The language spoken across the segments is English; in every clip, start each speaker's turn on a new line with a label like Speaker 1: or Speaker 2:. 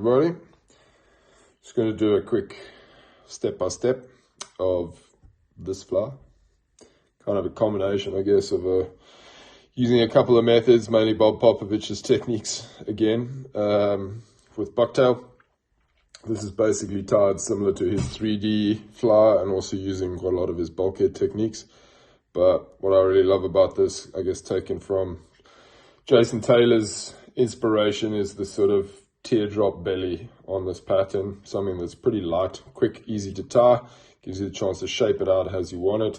Speaker 1: everybody. Just going to do a quick step-by-step of this flower. Kind of a combination, I guess, of using a couple of methods, mainly Bob Popovic's techniques again, with Bucktail. This is basically tied similar to his 3D flower and also using quite a lot of his BULKHead techniques. But what I really love about this, I guess taken from Jason Taylor's inspiration, is the sort of teardrop belly on this pattern. Something that's pretty light, quick, easy to tie, gives you the chance to shape it out as you want it.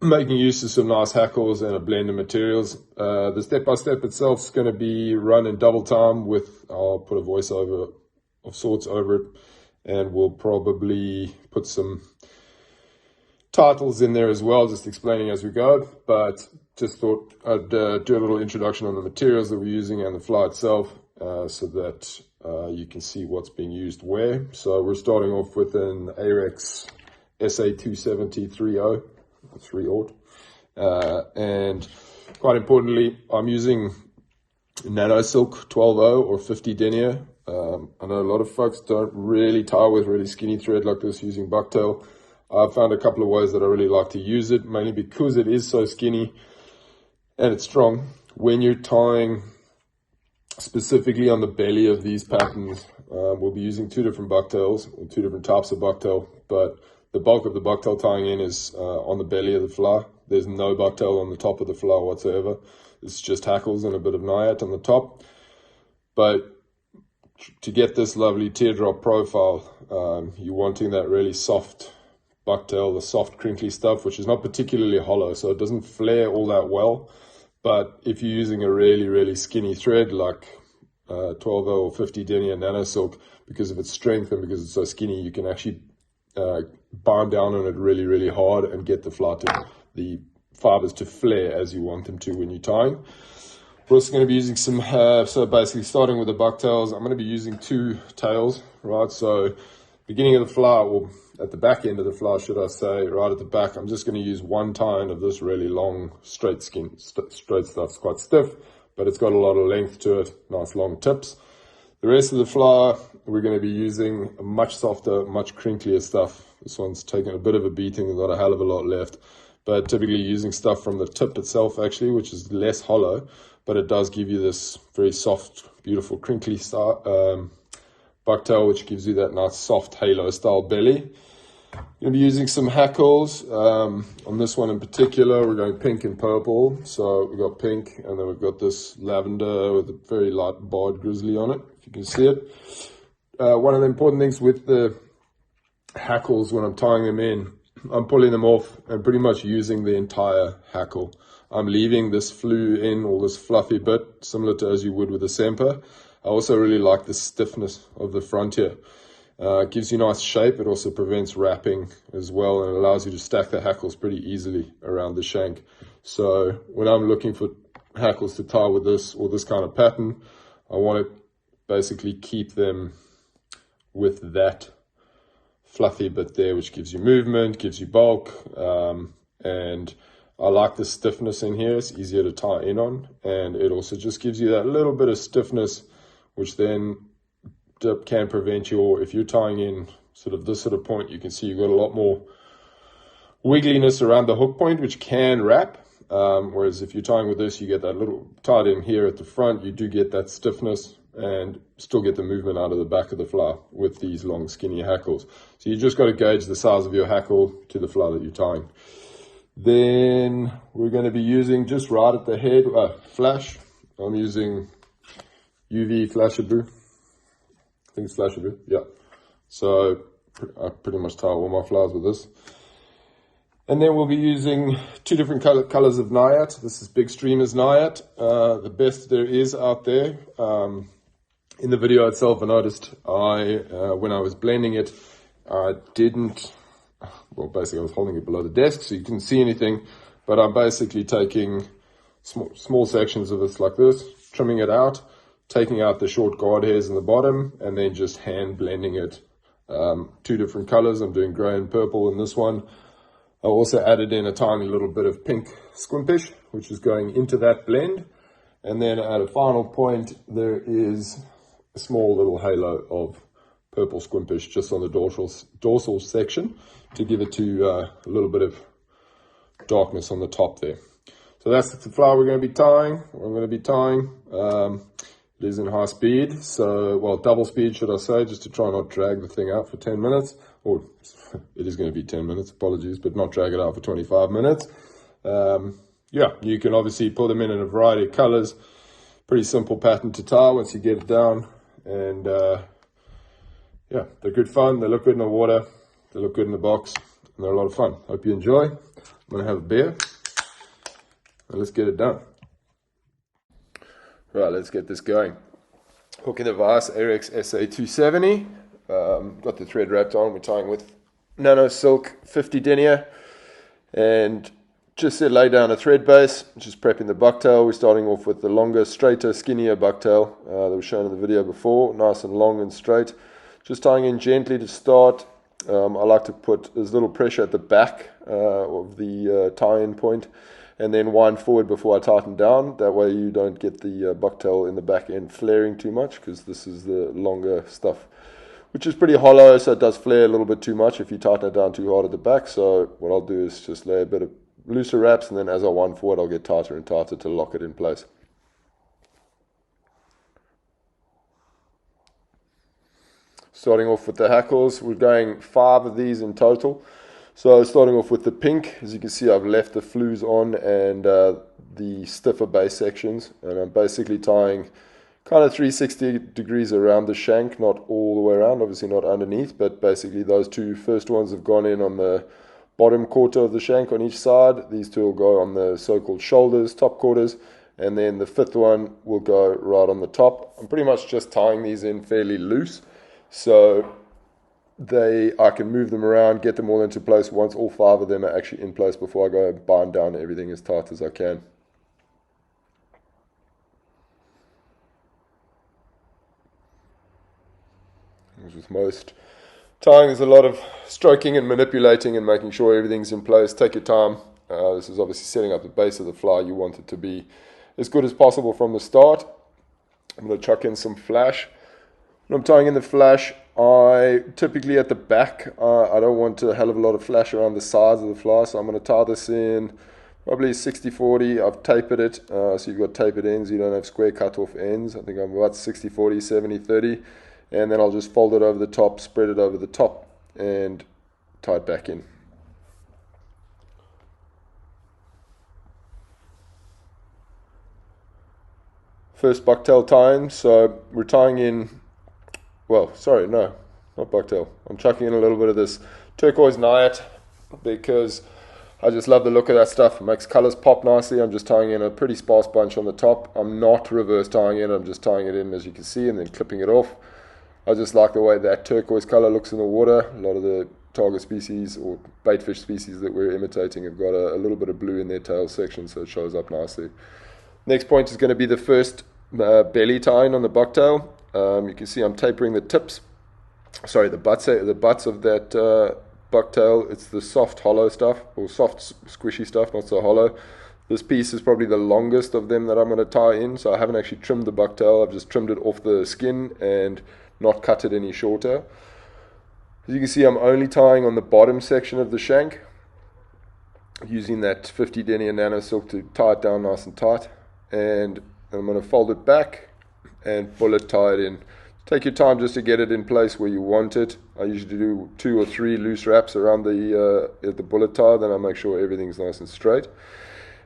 Speaker 1: Making use of some nice hackles and a blend of materials. The step-by-step itself is going to be run in double time with, I'll put a voiceover of sorts over it, and we'll probably put some titles in there as well, just explaining as we go. But just thought I'd do a little introduction on the materials that we're using and the fly itself, so that you can see what's being used where. So we're starting off with an Arex SA270 3.0. 3/0, and quite importantly, I'm using Nano Silk 12.0 or 50 denier. I know a lot of folks don't really tie with really skinny thread like this using Bucktail. I've found a couple of ways that I really like to use it, mainly because it is so skinny and it's strong. When you're tying specifically on the belly of these patterns, we'll be using two different Bucktails, or two different types of Bucktail, but the bulk of the Bucktail tying in is on the belly of the flower. There's no Bucktail on the top of the flower whatsoever. It's just hackles and a bit of naiad on the top. But to get this lovely teardrop profile, you're wanting that really soft Bucktail, the soft crinkly stuff, which is not particularly hollow, so it doesn't flare all that well. But if you're using a really, really skinny thread like 12.0 or 50 denier Nano Silk, because of its strength and because it's so skinny, you can actually bind down on it really, really hard and get the fibers to flare as you want them to when you're tying. We're also going to be using some, so basically starting with the Bucktails, I'm going to be using two tails, right? So beginning of the flower, or at the back end of the flower, should I say, right at the back, I'm just going to use one tine of this really long, straight skin, straight stuff's quite stiff, but it's got a lot of length to it, nice long tips. The rest of the flower, we're going to be using a much softer, much crinklier stuff. This one's taken a bit of a beating, there's got a hell of a lot left. But typically using stuff from the tip itself actually, which is less hollow, but it does give you this very soft, beautiful, crinkly Bucktail, which gives you that nice soft halo style belly. We're going to be using some hackles. On this one in particular, we're going pink and purple. So we've got pink, and then we've got this lavender with a very light barred grizzly on it, if you can see it. One of the important things with the hackles when I'm tying them in, I'm pulling them off and pretty much using the entire hackle. I'm leaving this flue in, or this fluffy bit, similar to as you would with a Semper. I also really like the stiffness of the front here. It gives you nice shape. It also prevents wrapping as well, and it allows you to stack the hackles pretty easily around the shank. So when I'm looking for hackles to tie with this or this kind of pattern, I want to basically keep them with that fluffy bit there, which gives you movement, gives you bulk, and I like the stiffness in here. It's easier to tie in on, and it also just gives you that little bit of stiffness, which then can prevent if you're tying in sort of this sort of point, you can see you've got a lot more wiggliness around the hook point, which can wrap. Whereas if you're tying with this, you get that little tied in here at the front, you do get that stiffness and still get the movement out of the back of the flower with these long skinny hackles. So you just got to gauge the size of your hackle to the flower that you're tying. Then we're going to be using just right at the head, flash. I'm using UV Flashaboo. I think it's Flashaboo, yeah. So I pretty much tie all my flowers with this. And then we'll be using two different colors of naiad. This is Big Streamer's naiad, the best there is out there. In the video itself, I noticed when I was blending it, I didn't, well, basically I was holding it below the desk so you couldn't see anything, but I'm basically taking small sections of this like this, trimming it out, taking out the short guard hairs in the bottom, and then just hand blending it. Two different colors. I'm doing gray and purple in this one. I also added in a tiny little bit of pink squimpish, which is going into that blend. And then at a final point, there is a small little halo of purple squimpish just on the dorsal section to give it to a little bit of darkness on the top there. So that's the flower we're going to be tying. It is in high speed, so, well, double speed should I say, just to try not drag the thing out for 10 minutes. Or it is going to be 10 minutes, apologies, but not drag it out for 25 minutes. Yeah, you can obviously put them in a variety of colors. Pretty simple pattern to tie once you get it down. And yeah, they're good fun. They look good in the water. They look good in the box. And they're a lot of fun. Hope you enjoy. I'm going to have a beer. And let's get it done. Right, let's get this going. Hook in the vise, Arex SA270. Got the thread wrapped on. We're tying with Nano Silk 50 denier. And just lay down a thread base, just prepping the bucktail. We're starting off with the longer, straighter, skinnier bucktail that was shown in the video before. Nice and long and straight. Just tying in gently to start. I like to put as little pressure at the back of the tie-in point, and then wind forward before I tighten down. That way you don't get the bucktail in the back end flaring too much, because this is the longer stuff, which is pretty hollow, so it does flare a little bit too much if you tighten it down too hard at the back. So what I'll do is just lay a bit of looser wraps, and then as I wind forward I'll get tighter and tighter to lock it in place. Starting off with the hackles, we're going 5 of these in total. So starting off with the pink, as you can see I've left the flues on and the stiffer base sections, and I'm basically tying kind of 360 degrees around the shank, not all the way around, obviously not underneath, but basically those two first ones have gone in on the bottom quarter of the shank on each side. These two will go on the so-called shoulders, top quarters, and then the 5th one will go right on the top. I'm pretty much just tying these in fairly loose, so I can move them around, get them all into place once all 5 of them are actually in place before I go bind down everything as tight as I can. As with most tying, there's a lot of stroking and manipulating and making sure everything's in place. Take your time. This is obviously setting up the base of the fly. You want it to be as good as possible from the start. I'm going to chuck in some flash. When I'm tying in the flash, I typically at the back, I don't want a hell of a lot of flash around the sides of the fly, so I'm going to tie this in probably 60-40. I've tapered it, so you've got tapered ends. You don't have square cut off ends. I think I'm about 60-40, 70-30. And then I'll just fold it over the top, spread it over the top, and tie it back in. First bucktail tie-in, so we're tying in, well, sorry, no, not bucktail. I'm chucking in a little bit of this turquoise naiad because I just love the look of that stuff. It makes colors pop nicely. I'm just tying in a pretty sparse bunch on the top. I'm not reverse tying in, I'm just tying it in as you can see and then clipping it off. I just like the way that turquoise color looks in the water. A lot of the target species or baitfish species that we're imitating have got a little bit of blue in their tail section, so it shows up nicely. Next point is going to be the first belly tie-in on the bucktail. You can see I'm tapering the tips, sorry, the butts of that bucktail. It's the soft hollow stuff, or soft squishy stuff, not so hollow. This piece is probably the longest of them that I'm going to tie in, so I haven't actually trimmed the bucktail. I've just trimmed it off the skin and not cut it any shorter. As you can see, I'm only tying on the bottom section of the shank, using that 50 denier nano silk to tie it down nice and tight. And I'm going to fold it back and bullet tie it in. Take your time just to get it in place where you want it. I usually do 2 or 3 loose wraps around the bullet tie, then I make sure everything's nice and straight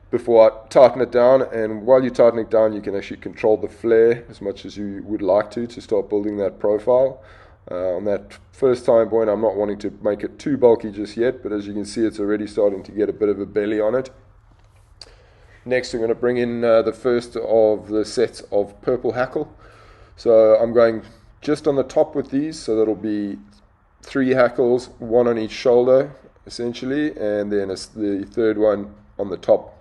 Speaker 1: before I tighten it down. And while you tighten it down, you can actually control the flare as much as you would like to start building that profile. On that first time point, I'm not wanting to make it too bulky just yet, but as you can see, it's already starting to get a bit of a belly on it. Next, I'm going to bring in the first of the sets of purple hackle. So I'm going just on the top with these, so that'll be 3 hackles, 1 on each shoulder, essentially, and then the third one on the top.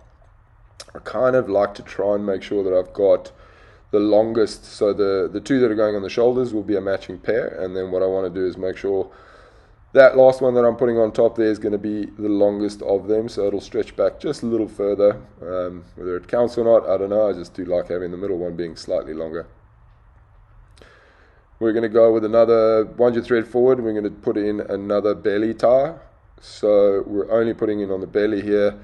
Speaker 1: I kind of like to try and make sure that I've got the longest, so the 2 that are going on the shoulders will be a matching pair, and then what I want to do is make sure that last one that I'm putting on top there is going to be the longest of them, so it'll stretch back just a little further. Whether it counts or not, I don't know. I just do like having the middle one being slightly longer. we're going to go with another, wind your thread forward, we're going to put in another belly tie. So we're only putting in on the belly here.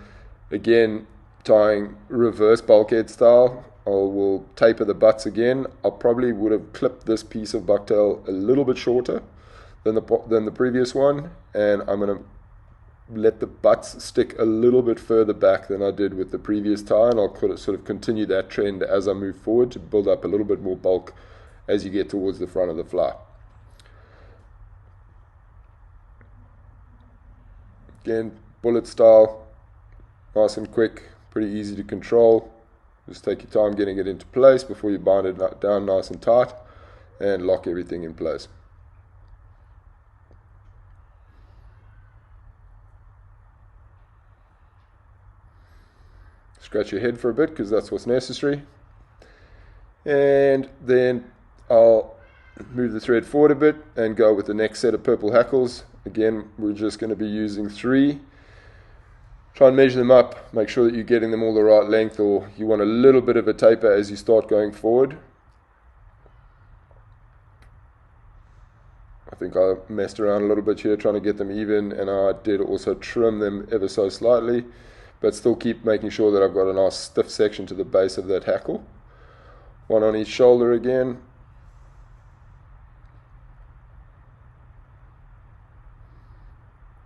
Speaker 1: Again, tying reverse bulkhead style. I will taper the butts again. I probably would have clipped this piece of bucktail a little bit shorter than the previous one, and I'm going to let the butts stick a little bit further back than I did with the previous tie, and I'll sort of continue that trend as I move forward to build up a little bit more bulk as you get towards the front of the fly. Again, bullet style, nice and quick, pretty easy to control. Just take your time getting it into place before you bind it down nice and tight and lock everything in place. Scratch your head for a bit because that's what's necessary. And then I'll move the thread forward a bit and go with the next set of purple hackles. Again, we're just going to be using 3. Try and measure them up, make sure that you're getting them all the right length, or you want a little bit of a taper as you start going forward. I think I messed around a little bit here trying to get them even, and I did also trim them ever so slightly, but still keep making sure that I've got a nice stiff section to the base of that hackle. One on each shoulder again.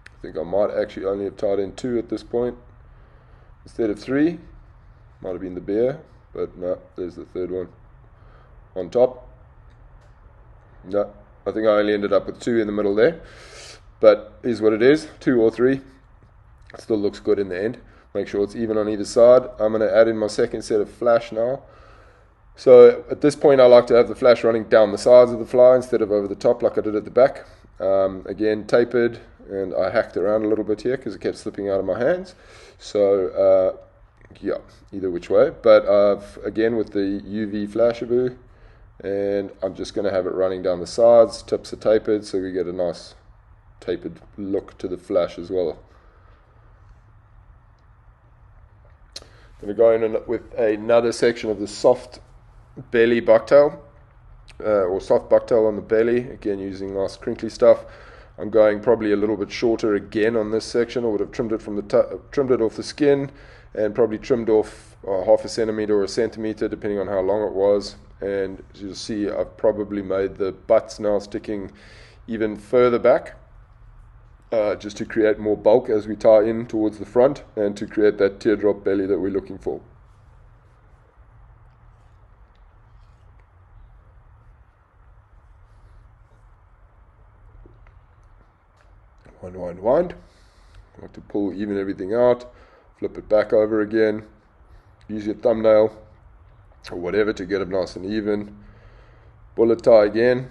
Speaker 1: I think I might actually only have tied in 2 at this point instead of 3. Might have been the bear, but no, there's the third one on top. No, I think I only ended up with 2 in the middle there, but is what it is, 2 or 3. It still looks good in the end. Make sure it's even on either side. I'm going to add in my second set of flash now. So at this point I like to have the flash running down the sides of the fly instead of over the top like I did at the back. Again, tapered, and I hacked around a little bit here because it kept slipping out of my hands. So yeah, either which way. But again with the UV flashaboo, and I'm just going to have it running down the sides. Tips are tapered, so we get a nice tapered look to the flash as well. I'm going to go in with another section of the soft belly bucktail, or soft bucktail on the belly, again using nice crinkly stuff. I'm going probably a little bit shorter again on this section. I would have trimmed it from trimmed it off the skin, and probably trimmed off half a centimeter or a centimeter depending on how long it was. And as you'll see, I've probably made the butts now sticking even further back, just to create more bulk as we tie in towards the front and to create that teardrop belly that we're looking for. Wind. I like to pull even everything out, flip it back over again, use your thumbnail or whatever to get it nice and even. Bullet tie again.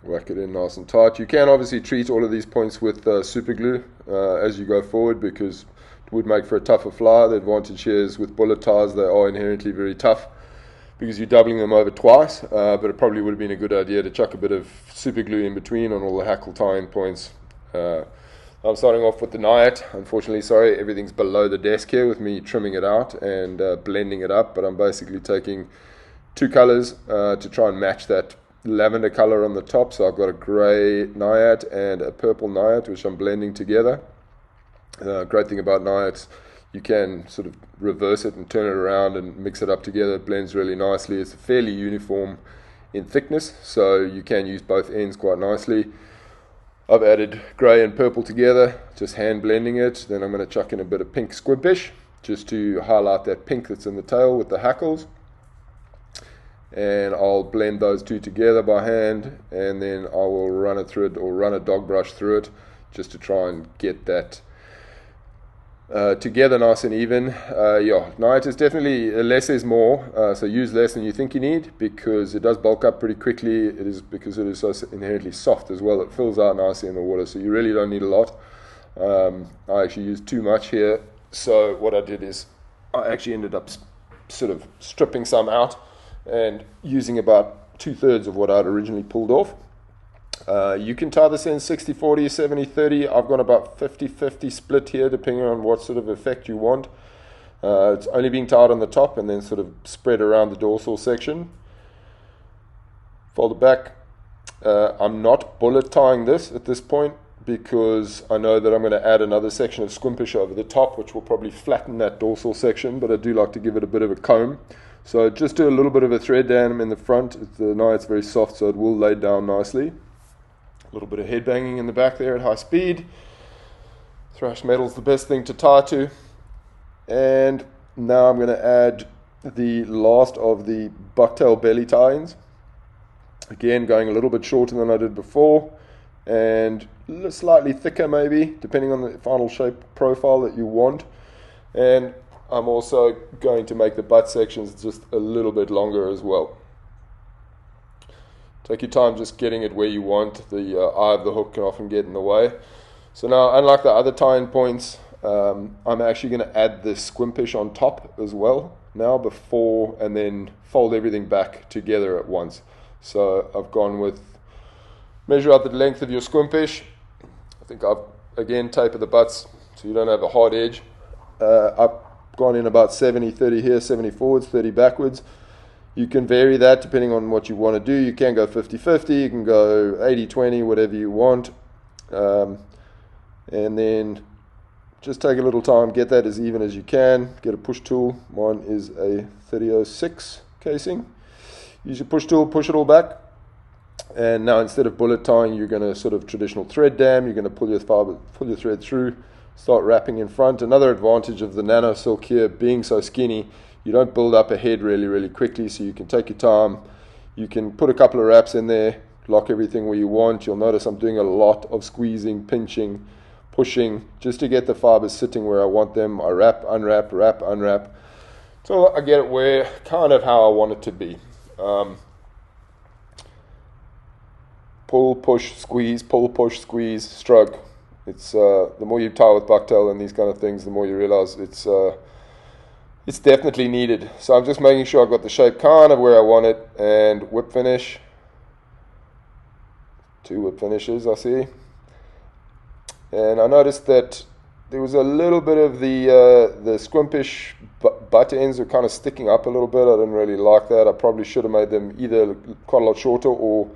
Speaker 1: Whack it in nice and tight. You can obviously treat all of these points with super glue as you go forward, because it would make for a tougher fly. The advantage here is with bullet ties, they are inherently very tough because you're doubling them over twice, but it probably would have been a good idea to chuck a bit of super glue in between on all the hackle tying points. I'm starting off with the naiad. Unfortunately, sorry, everything's below the desk here with me trimming it out and blending it up, but I'm basically taking 2 colors to try and match that lavender color on the top. So I've got a gray naiad and a purple naiad, which I'm blending together. Great thing about naiads, you can sort of reverse it and turn it around and mix it up together. It blends really nicely. It's fairly uniform in thickness, so you can use both ends quite nicely. I've added grey and purple together, just hand blending it. Then I'm going to chuck in a bit of pink squibbish just to highlight that pink that's in the tail with the hackles. And I'll blend those 2 together by hand, and then I will run it through it, or run a dog brush through it, just to try and get that together nice and even. Yeah, naiad is definitely less is more, so use less than you think you need, because it does bulk up pretty quickly. It is because it is so inherently soft as well. It fills out nicely in the water, so you really don't need a lot. I actually used too much here, so what I did is I actually ended up sort of stripping some out and using about 2/3 of what I'd originally pulled off. You can tie this in 60-40, 70-30. I've got about 50-50 split here, depending on what sort of effect you want. It's only being tied on the top and then sort of spread around the dorsal section. Fold it back. I'm not bullet tying this at this point because I know that I'm going to add another section of squimpish over the top, which will probably flatten that dorsal section, but I do like to give it a bit of a comb. So just do a little bit of a thread dam in the front. Now it's very soft, so it will lay down nicely. A little bit of head banging in the back there at high speed. Thrash metal's the best thing to tie to. And now I'm going to add the last of the bucktail belly tie-ins. Again, going a little bit shorter than I did before, and slightly thicker maybe, depending on the final shape profile that you want. And I'm also going to make the butt sections just a little bit longer as well. Take your time just getting it where you want. The eye of the hook can often get in the way. So now, unlike the other tie-in points, I'm actually going to add the squimpish on top as well now before, and then fold everything back together at once. So I've gone with, measure out the length of your squimpish. I think I've again tapered the butts so you don't have a hard edge. I've gone in about 70-30 here, 70 forwards, 30 backwards. You can vary that depending on what you want to do. You can go 50-50, you can go 80-20, whatever you want. And then just take a little time, get that as even as you can. Get a push tool. Mine is a 3006 casing. Use your push tool, push it all back. And now instead of bullet tying, you're going to sort of traditional thread dam. You're going to pull your thread through, start wrapping in front. Another advantage of the nano silk here being so skinny, you don't build up a head really quickly, so you can take your time. You can put a couple of wraps in there, lock everything where you want. You'll notice I'm doing a lot of squeezing, pinching, pushing, just to get the fibers sitting where I want them. I wrap, unwrap, wrap, unwrap. So I get it where, kind of how I want it to be. Pull, push, squeeze, pull, push, squeeze, stroke. It's the more you tie with bucktail and these kind of things, the more you realize it's definitely needed. So I'm just making sure I've got the shape kind of where I want it, and whip finish. 2 whip finishes I see. And I noticed that there was a little bit of the squimpish butt ends were kind of sticking up a little bit. I didn't really like that. I probably should have made them either quite a lot shorter or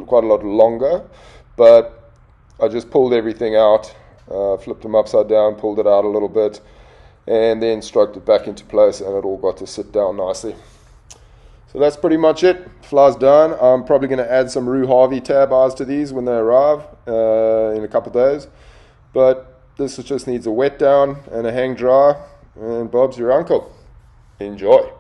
Speaker 1: quite a lot longer. But I just pulled everything out, flipped them upside down, pulled it out a little bit, and then stroked it back into place, and it all got to sit down nicely. So that's pretty much it. Fly's done. I'm probably going to add some Rue Harvey tab eyes to these when they arrive in a couple of days. But this just needs a wet down and a hang dry, and Bob's your uncle. Enjoy.